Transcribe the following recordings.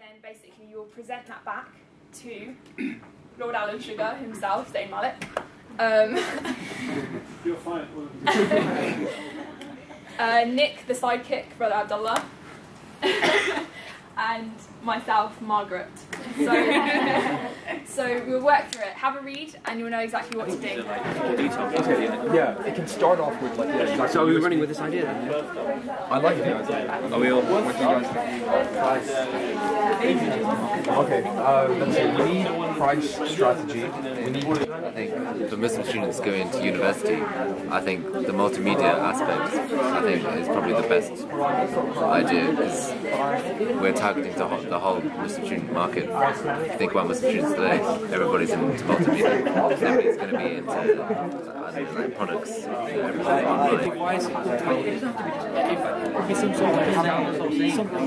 then basically you'll present that back to Lord Alan Sugar himself, Zayn Malik. You're fine. Nick, the sidekick, Brother Abdullah, and myself, Margaret. So we'll work through it. Have a read, and you'll know exactly what to do. Yeah, it can start off with like. So are we running with this idea then? I like the idea. Are we all? What do you guys think? Okay, let's see. We need price strategy. We need. I think for Muslim students going to university, I think the multimedia aspect, I think, is probably the best idea, because we're targeting the whole Muslim student market. If you think about Muslim students today, everybody's into multimedia. Everybody's going to be into like products, everything online. Why is it? It doesn't have to be some sort of something.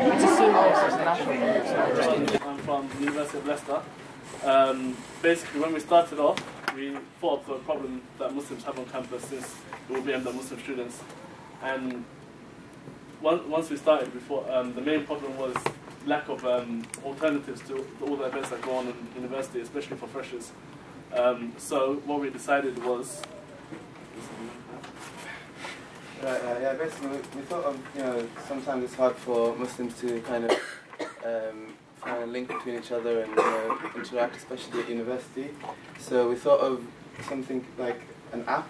It's a serious national. I'm from the University of Leicester. Basically, when we started off, we thought of the problem that Muslims have on campus since we will be aimed at Muslim students. And once we started, we thought the main problem was lack of alternatives to all the events that go on in university, especially for freshers. So what we decided was... yeah, basically we thought of, sometimes it's hard for Muslims to kind of find a link between each other and interact, especially at university. So we thought of something like an app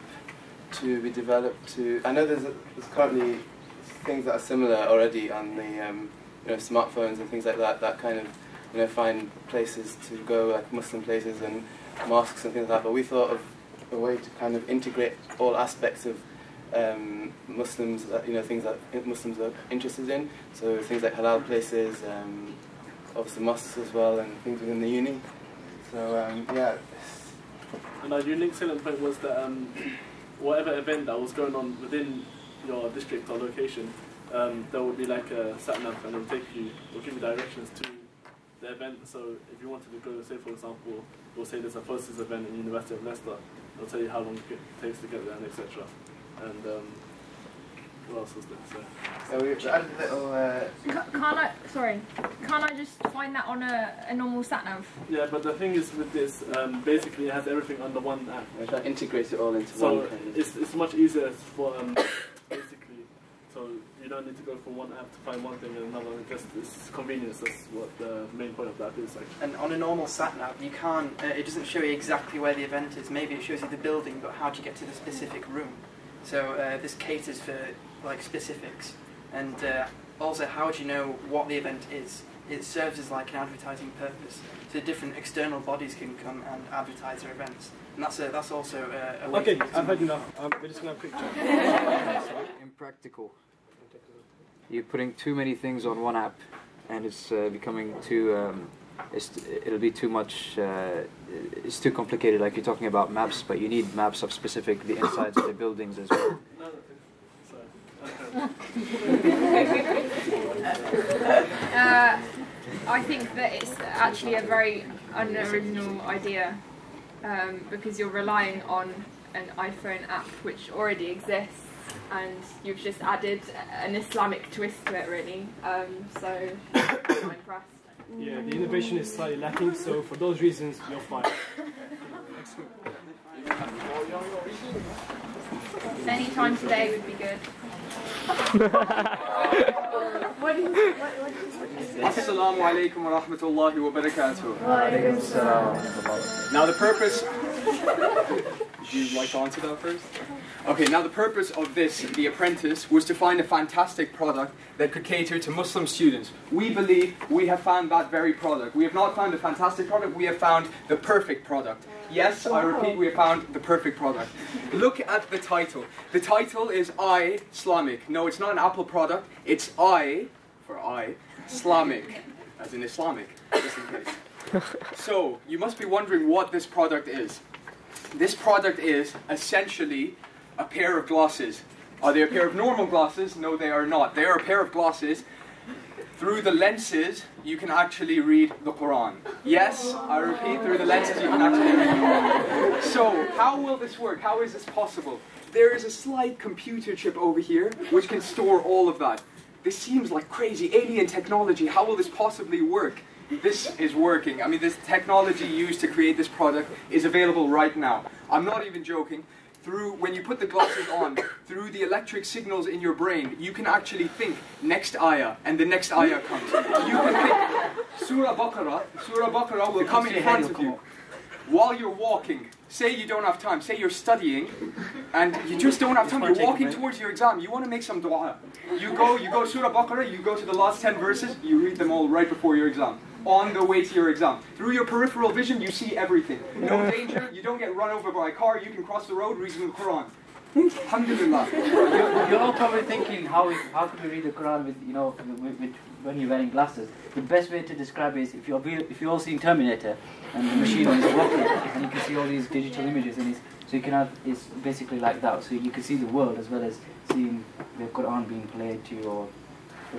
to be developed to... I know there's currently things that are similar already on the smartphones and things like that, that kind of find places to go, like Muslim places and mosques and things like that. But we thought of a way to kind of integrate all aspects of Muslims, things that Muslims are interested in. So things like halal places, obviously mosques as well, and things within the uni. So yeah. And our unique selling point was that whatever event that was going on within your district or location, there would be like a sat-nav, and it'll take you, or give you directions to the event. So if you wanted to go, say for example, we'll say there's a FOSIS event in the University of Leicester, it'll tell you how long it takes to get there, and etc. And what else was there? So we added a little... Can't I just find that on a normal sat-nav? Yeah, but the thing is with this, basically it has everything under one app. We're trying to integrate it all into one. So kind of. it's much easier for basically, so you don't need to go from one app to find one thing and another. It's convenience. That's what the main point of that is. Like. And on a normal sat-nav, you can't. It doesn't show you exactly where the event is. Maybe it shows you the building, but how do you get to the specific room? So this caters for like specifics, and also how do you know what the event is? It serves as like an advertising purpose, so different external bodies can come and advertise their events, and that's also a way. Okay, I've had enough. We're just gonna have a quick chat. Impractical. You're putting too many things on one app, and it's becoming too. It'll be too much. It's too complicated. Like you're talking about maps, but you need maps of the insides of the buildings as well. I think that it's actually a very unoriginal idea because you're relying on an iPhone app which already exists, and you've just added an Islamic twist to it, really. So I'm not impressed. Yeah, the innovation is slightly lacking, so for those reasons, you're fine. Any time today would be good. Assalamu alaikum wa rahmatullahi wa barakatuh. Now the purpose... Would you like to answer that first? Okay, now the purpose of this, The Apprentice, was to find a fantastic product that could cater to Muslim students. We believe we have found that very product. We have not found a fantastic product, we have found the perfect product. Yes, I repeat, we have found the perfect product. Look at the title. The title is Islamic. No, it's not an Apple product, it's I, for I, Islamic, as in Islamic, just in case. So, you must be wondering what this product is. This product is essentially a pair of glasses. Are they a pair of normal glasses? No, they are not. They are a pair of glasses. Through the lenses, you can actually read the Quran. Yes, I repeat, through the lenses you can actually read the Quran. So, how will this work? How is this possible? There is a slight computer chip over here which can store all of that. this seems like crazy alien technology. How will this possibly work? This is working. I mean, this technology used to create this product is available right now. I'm not even joking. When you put the glasses on, through the electric signals in your brain, you can actually think next ayah, and the next ayah comes. You can think Surah Baqarah will come in front of you while you're walking. Say you don't have time, say you're studying, and you just don't have time, you're walking towards your exam, you want to make some dua. You go Surah Baqarah, you go to the last 10 verses, you read them all right before your exam. On the way to your exam. Through your peripheral vision, you see everything. No danger, you don't get run over by a car, you can cross the road reading the Quran. Alhamdulillah. You're all probably thinking, how could we read the Quran with, when you're wearing glasses? The best way to describe it is if you're all seeing Terminator and the machine is walking and you can see all these digital images and it's basically like that. So you can see the world as well as seeing the Quran being played to your.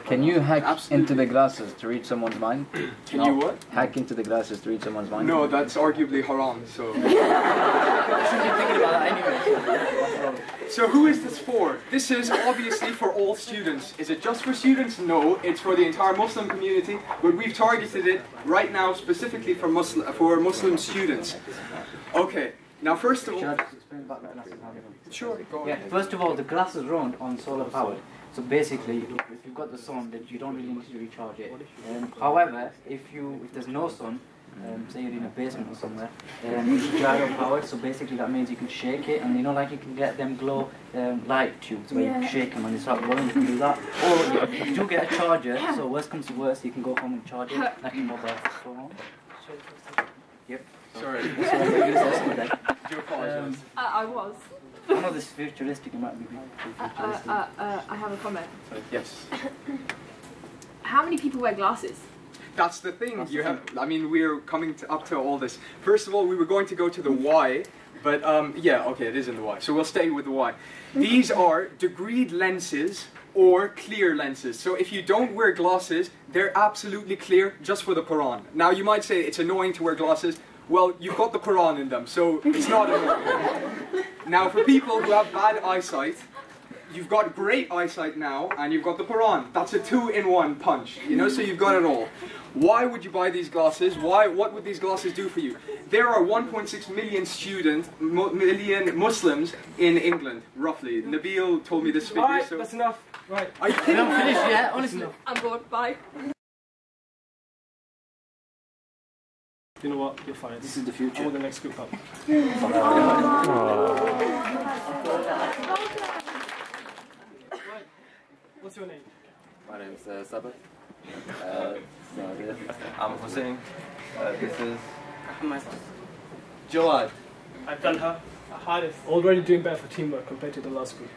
Can you hack into the glasses to read someone's mind? Can you what? Hack into the glasses to read someone's mind? No, that's arguably haram, so... You should be thinking about that anyway. So who is this for? This is obviously for all students. Is it just for students? No, it's for the entire Muslim community, but we've targeted it right now specifically for Muslim students. Okay, now first of all... Should I just explain about the glasses? Sure, go Yeah, ahead. first of all, the glasses run on solar powered. So basically, if you've got the sun, then you don't really need to recharge it. However, if there's no sun, say you're in a basement or somewhere, it's gyro powered. So basically, that means you can shake it, and like you can get them glow light tubes where you can shake them and they start glowing. You can do that. Or if you do get a charger, so worst comes to worst, you can go home and charge it like your mobile phone. Yep. Sorry. So I Do apologize. I was. I know this is futuristic, it might be futuristic. I have a comment. Yes. How many people wear glasses? That's the thing. I mean, we're coming up to all this. First of all, we were going to go to the why, but yeah, okay, it is in the why. So we'll stay with the why. These are degreed lenses or clear lenses. So if you don't wear glasses, they're absolutely clear just for the Quran. Now you might say it's annoying to wear glasses. Well, you've got the Quran in them, so it's not annoying. Now, for people who have bad eyesight, you've got great eyesight now, and you've got the Quran. That's a 2-in-1 punch, so you've got it all. Why would you buy these glasses? What would these glasses do for you? There are 1.6 million Muslims in England, roughly. Nabil told me this figure. Right, so that's enough. Right. Are you kidding We haven't me? finished yet, honestly. I'm bored. Bye. You know what? You're fine. This is the future. I want the next group up. What's your name? My name's Sabah. I'm Hussein. This is Jawad. I'm Talha. Harith. Already doing better for teamwork compared to the last group.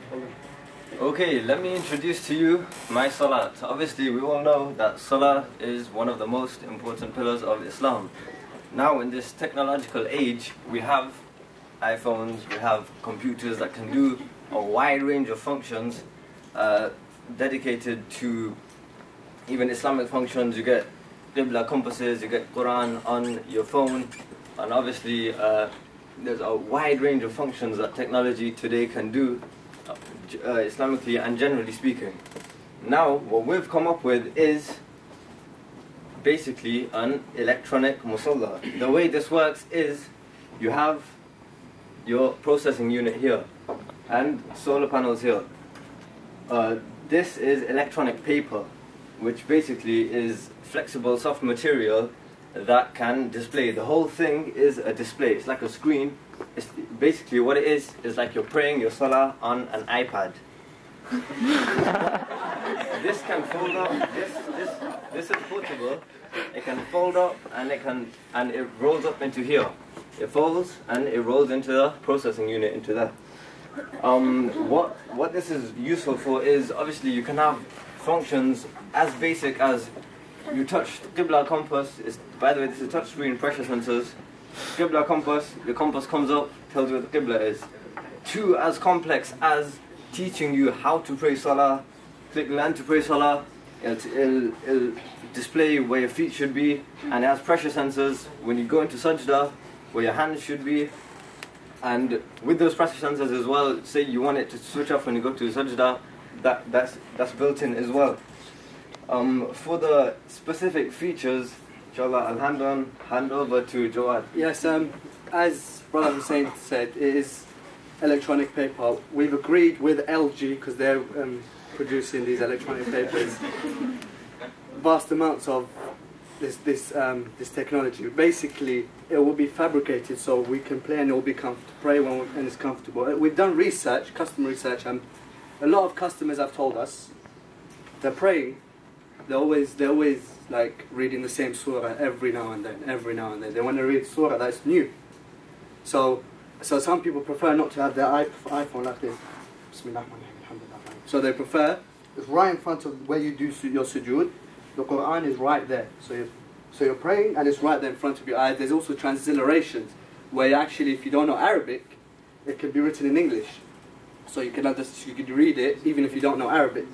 Okay, let me introduce to you my Salat. Obviously, we all know that Salah is one of the most important pillars of Islam. Now, in this technological age, we have iPhones, we have computers that can do a wide range of functions dedicated to even Islamic functions. You get Qibla compasses, you get Quran on your phone, and obviously there's a wide range of functions that technology today can do Islamically and generally speaking. Now, what we've come up with is basically an electronic musalla. The way this works is you have your processing unit here and solar panels here. This is electronic paper, which basically is flexible soft material that can display. The whole thing is a display. It's like a screen. It's basically what it is like you're praying your salah on an iPad. This can fold up. This is portable. It can fold up and it rolls up into here. It folds and it rolls into the processing unit into there. What this is useful for is obviously you can have functions as basic as you touch Qibla compass. By the way, this is touch screen pressure sensors. Qibla compass. The compass comes up, tells you what the Qibla is. To as complex as teaching you how to pray salah. Click learn to pray salah. It'll display where your feet should be, and it has pressure sensors when you go into sajda, where your hands should be. And with those pressure sensors as well, say you want it to switch off when you go to sajda, that's built in as well. For the specific features, inshallah, I'll hand over to Joad. Yes, as Brother Hussein said, it is electronic paper. We've agreed with LG, because they're producing these electronic papers, vast amounts of this technology. Basically, it will be fabricated so we can play and it will be pray when and it's comfortable. We've done research, customer research, and a lot of customers have told us they're praying. They're always like reading the same surah every now and then. They want to read surah that's new. So some people prefer not to have their iPhone like this. So they prefer it's right in front of where you do your sujood. The Quran is right there. So you're praying and it's right there in front of your eyes. There's also transliterations where actually, if you don't know Arabic, it can be written in English. So you can read it even if you don't know Arabic.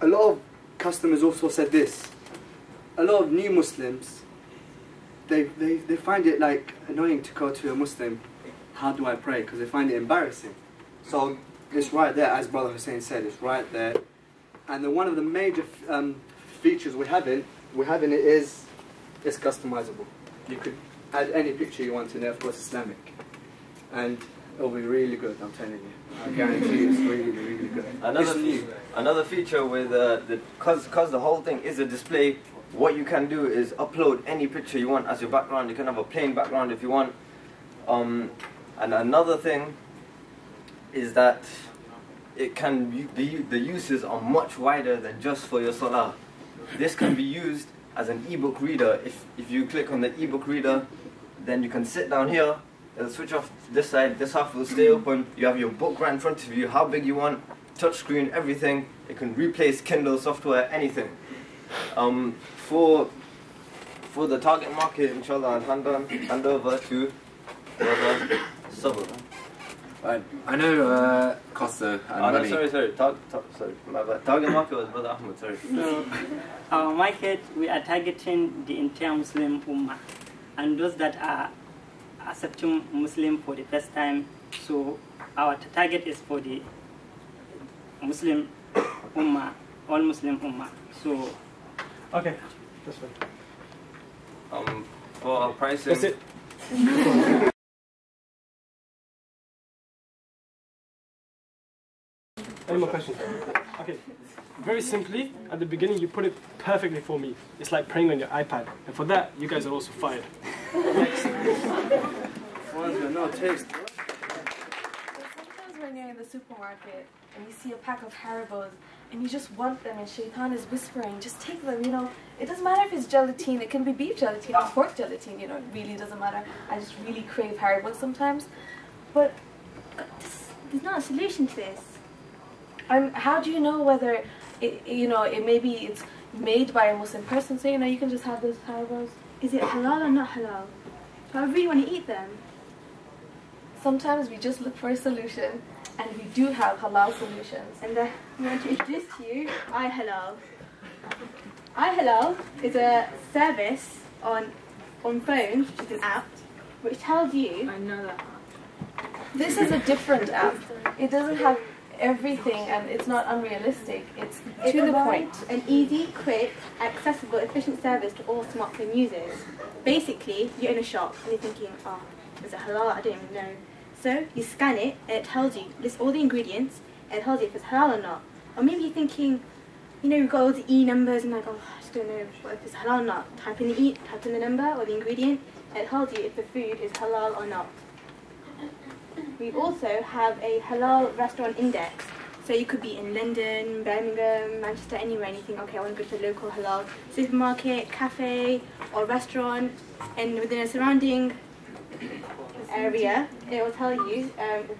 A lot of customers also said this. A lot of new Muslims, they find it like annoying to go to a Muslim, how do I pray? Because they find it embarrassing. So it's right there, as Brother Hussein said, it's right there. And then one of the major features we have in it is it's customizable. You could add any picture you want in there, of course Islamic. And it'll be really good, I'm telling you. I guarantee you it's really, really good. Another feature with because the whole thing is a display, what you can do is upload any picture you want as your background. You can have a plain background if you want. And another thing is that it can the uses are much wider than just for your salah. This can be used as an ebook reader. If you click on the ebook reader, then you can sit down here. It'll switch off this side, this half will stay open. You have your book right in front of you, how big you want, touchscreen, everything. It can replace Kindle software, anything. For the target market, inshallah, I'll hand over to Brother Sabr. I know Costa and money. Sorry. Sorry, my bad. Target market was Brother Ahmed, sorry. So, our market, we are targeting the entire Muslim Ummah and those that are accepting Muslim for the first time. So our target is for the Muslim Ummah, all Muslim Ummah. So okay, that's fine. For our pricing. That's it. Any more questions? Okay. Very simply, at the beginning, you put it perfectly for me. It's like praying on your iPad, and for that, you guys are also fired. No taste. Sometimes when you're in the supermarket and you see a pack of Haribos and you just want them and Shaitan is whispering, just take them, you know. It doesn't matter if it's gelatine, it can be beef gelatine or pork gelatine, you know, it really doesn't matter. I just really crave Haribos sometimes. But there's not a solution to this. How do you know whether, maybe it's made by a Muslim person, so, you know, you can just have those Haribos? Is it halal or not halal? Do I really want to eat them? Sometimes we just look for a solution, and we do have halal solutions. And I want to introduce to you iHalal. iHalal is a service on phones, which is an app, which tells you... I know that. This is a different app. It doesn't have everything, and it's not unrealistic. It's to the point. An easy, quick, accessible, efficient service to all smartphone users. Basically, you're in a shop and you're thinking, oh, is it halal? I don't even know. So you scan it and it tells you, lists all the ingredients, and it tells you if it's halal or not. Or maybe you're thinking, you know, you've got all the E numbers and like, oh, I just don't know if it's halal or not. Type in the E, type in the number or the ingredient, and it tells you if the food is halal or not. We also have a halal restaurant index. So you could be in London, Birmingham, Manchester, anywhere, and you think, okay, I want to go to a local halal supermarket, cafe, or restaurant, and within a surrounding area, it will tell you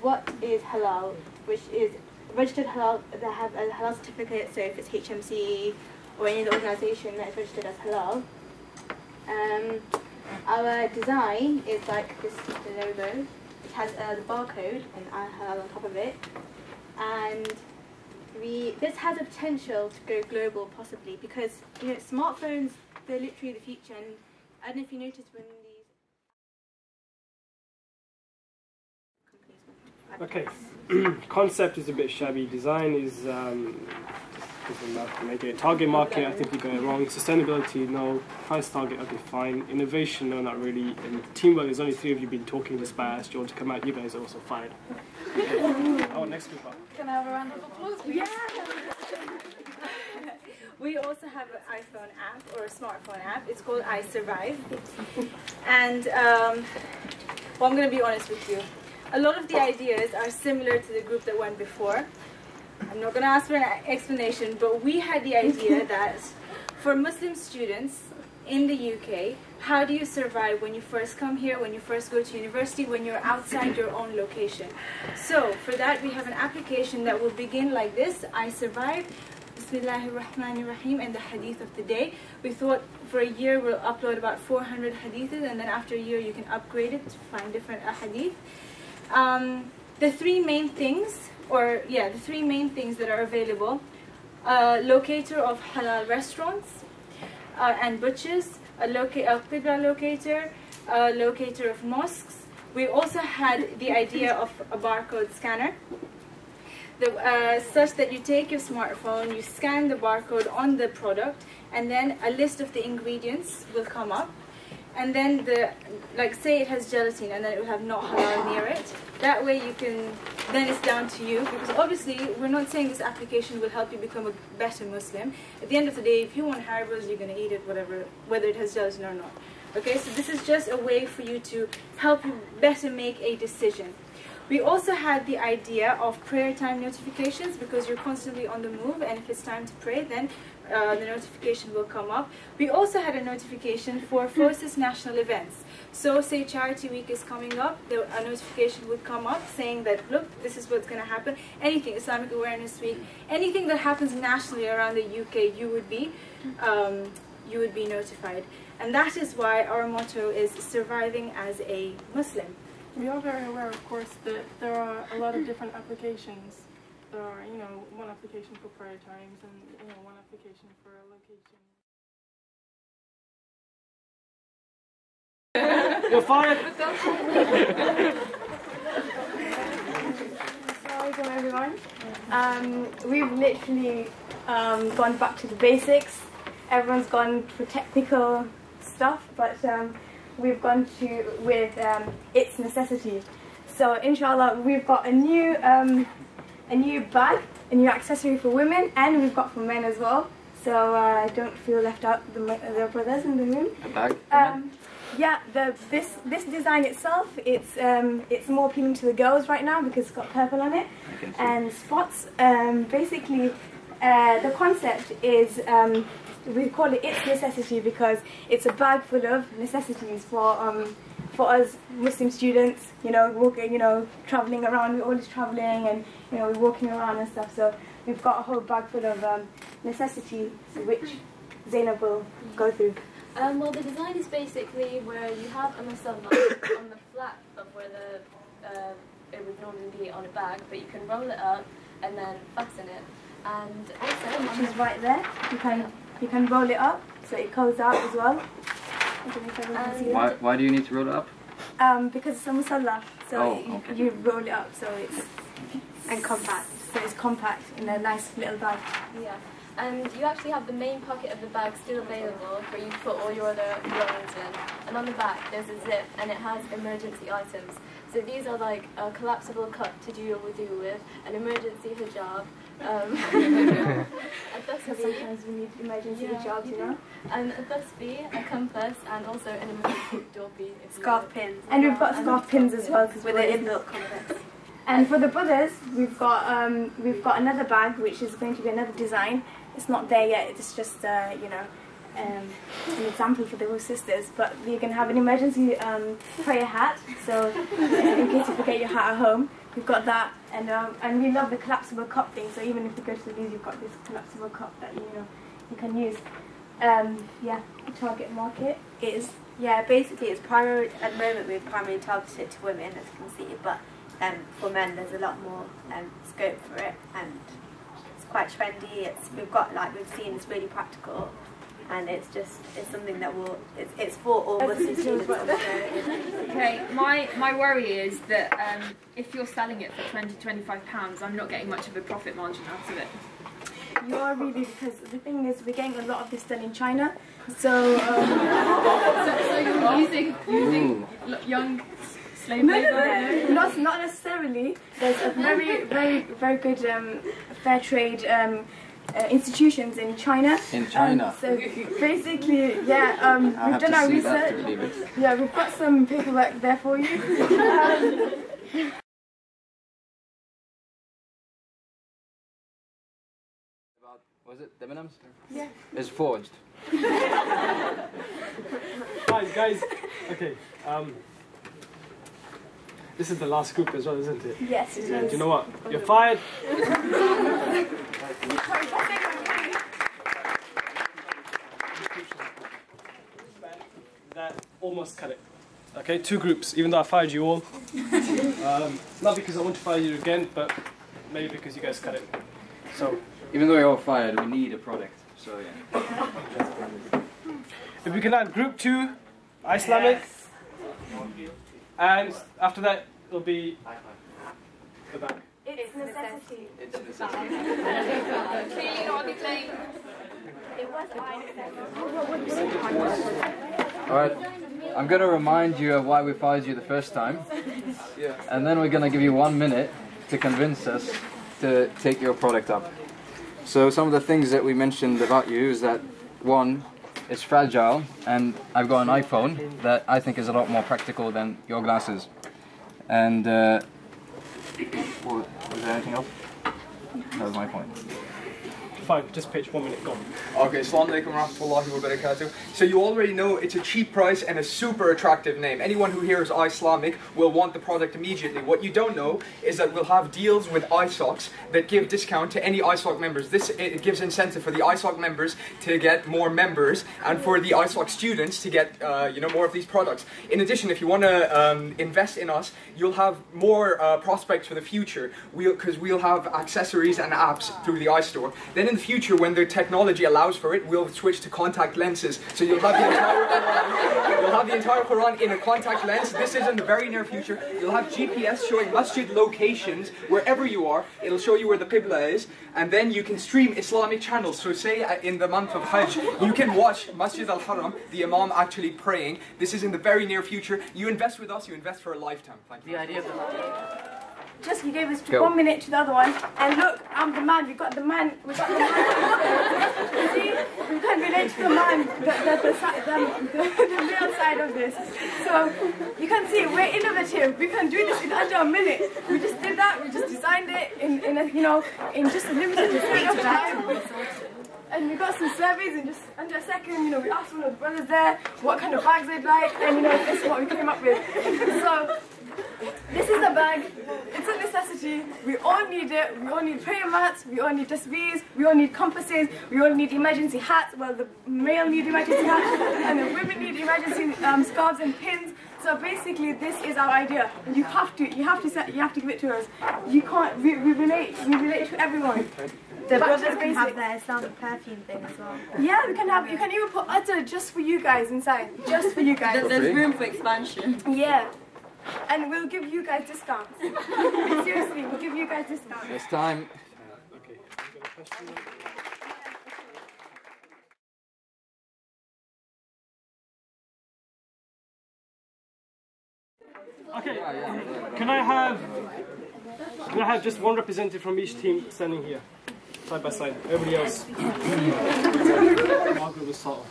what is halal, which is registered halal, that have a halal certificate, so if it's HMC or any other organisation that is registered as halal. Our design is like this logo. It has the barcode and halal on top of it, and this has a potential to go global possibly, because, you know, smartphones, they're literally the future. And I don't know if you noticed when these Okay, concept is a bit shabby. Design is because then make it. Target market, I think you got it wrong. Sustainability, no. Price target, okay, fine. Innovation, no, not really. And teamwork, there's only 3 of you been talking this fast. You want to come out, you guys are also fine. Oh, next group up. Can I have a round of applause, please? Yeah. We also have an iPhone app or a smartphone app. It's called iSurvive. And well, I'm going to be honest with you. A lot of the ideas are similar to the group that went before. I'm not going to ask for an explanation, but we had the idea that for Muslim students in the UK, how do you survive when you first come here, when you first go to university, when you're outside your own location? So for that, we have an application that will begin like this: iSurvive, Bismillahirrahmanirrahim, and the hadith of the day. We thought for a year we'll upload about 400 hadiths, and then after a year you can upgrade it to find different hadith. The 3 main things, the 3 main things that are available: locator of halal restaurants and butchers, a qibla locator, a locator of mosques. We also had the idea of a barcode scanner, such that you take your smartphone, you scan the barcode on the product, and then a list of the ingredients will come up. And then say it has gelatin, and then it will have not halal near it. That way you can, then it's down to you, because obviously we're not saying this application will help you become a better Muslim. At the end of the day, if you want Haribo's, you're going to eat it, whether it has gelatin or not. Okay, so this is just a way for you to help you better make a decision. We also had the idea of prayer time notifications, because you're constantly on the move, and if it's time to pray, then the notification will come up. We also had a notification for FOSIS national events. So say Charity Week is coming up, a notification would come up saying that, look, this is what's going to happen. Anything, Islamic Awareness Week, anything that happens nationally around the UK, you would be notified. And that is why our motto is surviving as a Muslim. We are very aware, of course, that there are a lot of different applications. There are, one application for prayer times and, one application for a location. You're fired! Assalamualaikum everyone. We've literally gone back to the basics. Everyone's gone for technical stuff, but we've gone with its necessity. So inshallah, we've got a new bag, a new accessory for women, and we've got for men as well. So don't feel left out, the brothers in the room. A bag? Yeah, this design itself, it's more appealing to the girls right now because it's got purple on it and spots. Basically, the concept is we call it its necessity because it's a bag full of necessities for us Muslim students. Walking, traveling around. We're always traveling, and we're walking around and stuff. So we've got a whole bag full of necessities, which Zainab will go through. Well, the design is basically where you have a masala on the flap of where it would normally be on a bag, but you can roll it up and then fasten it. And also, which is right there. You can roll it up so it goes out as well. Why do you need to roll it up? Because it's a masala, so you roll it up so it's compact. So it's compact in a nice little bag. Yeah. And you actually have the main pocket of the bag still available where you put all your other belongings in. And on the back there's a zip and it has emergency items. So these are like a collapsible cup to do your wudu with, an emergency hijab, a tasbih. Sometimes we need emergency hijabs, And a tasbih, a compass, and also an emergency door piece. Scarf pins. And we've got scarf pins as well because we're the inbuilt compass. And for the brothers, we've got another bag which is going to be another design. It's not there yet. It's just an example for the sisters. But you can have an emergency prayer hat. So in case you forget your hat at home, we've got that. And we love the collapsible cup thing. So even if you go to the beach, you've got this collapsible cup that you can use. The target market is basically it's primary at the moment. We've primarily targeted to women, as you can see, but for men there's a lot more scope for it, and it's quite trendy. We've seen it's really practical, and it's something that it's for all Muslim students. Okay, my worry is that if you're selling it for £20-25, I'm not getting much of a profit margin out of it. You are really, because the thing is, we're getting a lot of this done in China. So, so you're using young slave labour? Not necessarily. There's a very good fair trade institutions in China. In China. So basically, yeah, we've done our research. Yeah, we've got some paperwork there for you. Was it Debenhams? Yeah. It's forged. Guys, okay. This is the last group as well, isn't it? Yes, it yeah, is. Do you know what? You're fired. That almost cut it. Okay, 2 groups, even though I fired you all. Not because I want to fire you again, but maybe because you guys cut it. So, even though you're all fired, we need a product. So yeah. If we can add group 2, Islamic, and after that it'll be the back. It's necessity. It's necessity. Clearly not the claim. It was Alright, I'm going to remind you of why we fired you the first time. And then we're going to give you 1 minute to convince us to take your product up. So some of the things that we mentioned about you is that, 1, it's fragile, and I've got an iPhone that I think is a lot more practical than your glasses. And was there anything else? That was my point. Fine, just pitch 1 minute, go on. Okay, Assalamu alaikum warahmatullahi wabarakatuh. So you already know it's a cheap price and a super attractive name. Anyone who hears Islamic will want the product immediately. What you don't know is that we'll have deals with ISocs that give discount to any ISoc members. It gives incentive for the ISoc members to get more members and for the ISoc students to get more of these products. In addition, if you want to invest in us, you'll have more prospects for the future because we'll have accessories and apps through the iStore. Then in the future, when the technology allows for it, we'll switch to contact lenses. So you'll have the entire Quran in a contact lens. This is in the very near future. You'll have GPS showing masjid locations wherever you are. It'll show you where the Qibla is, and then you can stream Islamic channels. So say in the month of Hajj, you can watch Masjid al-Haram, the Imam actually praying. This is in the very near future. You invest with us, you invest for a lifetime. Thank you. The idea of just you gave us 1 minute to the other one, and look, I'm the man. We got the man. You see, we can relate to the man, the real side of this. So you can see we're innovative. We can do this in under a minute. We just did that. We just designed it in just a limited period of time. And we got some surveys in just under a second. We asked one of the brothers there what kind of bags they'd like, and this is what we came up with. So. This is the bag. It's a necessity. We all need it. We all need prayer mats. We all need tasbeehs. We all need compasses. We all need emergency hats. Well, the male need emergency hats, and the women need emergency scarves and pins. So basically, this is our idea. You have to give it to us. You can't. We relate to everyone. The brothers can have their Islamic perfume thing as well. Yeah, we can have. You can even put utter just for you guys inside. Just for you guys. There's room for expansion. Yeah. And we'll give you guys discounts. Seriously, we'll give you guys discounts. It's time. Okay. Okay. Can I have just one representative from each team standing here, side by side? Everybody else. Margaret will start.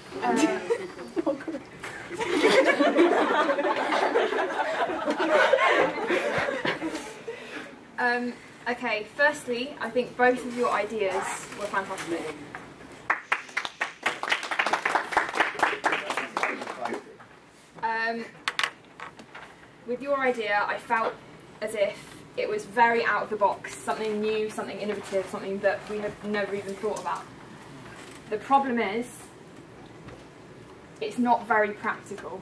Okay, firstly, I think both of your ideas were fantastic. With your idea, I felt as if it was very out of the box, something new, something innovative, something that we had never even thought about. The problem is, it's not very practical.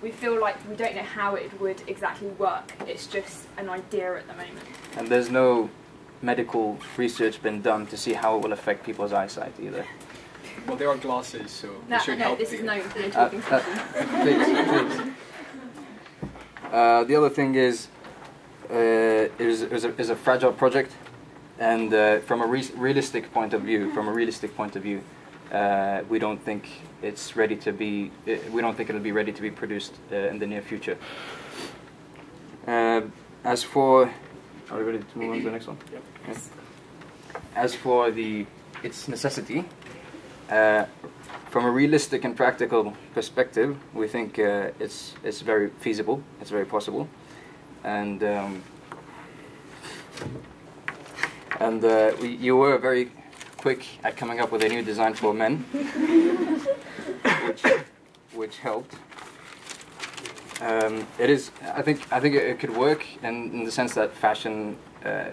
We feel like we don't know how it would exactly work. It's just an idea at the moment. And there's no medical research been done to see how it will affect people's eyesight either. Well, there are glasses, so No, should help. this is no talking session. Please. The other thing is a fragile project. And from a realistic point of view, we don't think it's ready to be. We don't think it'll be ready to be produced in the near future. As for, are we ready to move on to the next one? Yep. Okay. As for its necessity, from a realistic and practical perspective, we think it's very feasible. It's very possible, and you were very quick at coming up with a new design for men, which helped. It is. I think it could work in the sense that fashion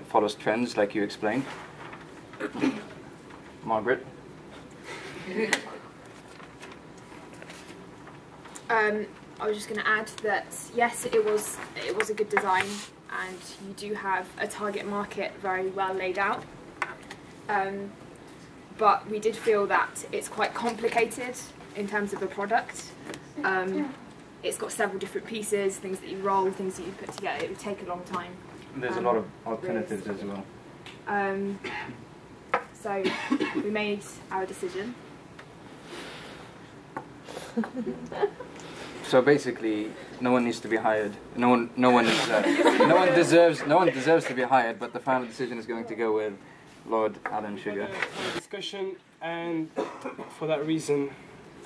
follows trends, like you explained, Margaret. I was just going to add that yes, it was a good design, and you do have a target market very well laid out. But we did feel that it's quite complicated in terms of the product. It's got several different pieces, things that you roll, things that you put together. It would take a long time. There's a lot of alternatives as well. So we made our decision. So basically, no one needs to be hired. No one deserves to be hired. But the final decision is going to go with Lord Alan Sugar. Discussion, and for that reason,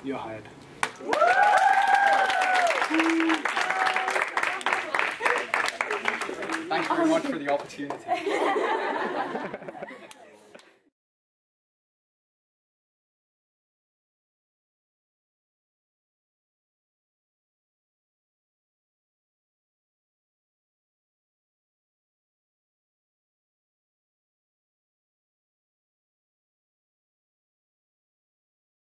you're hired. Thank you very much for the opportunity.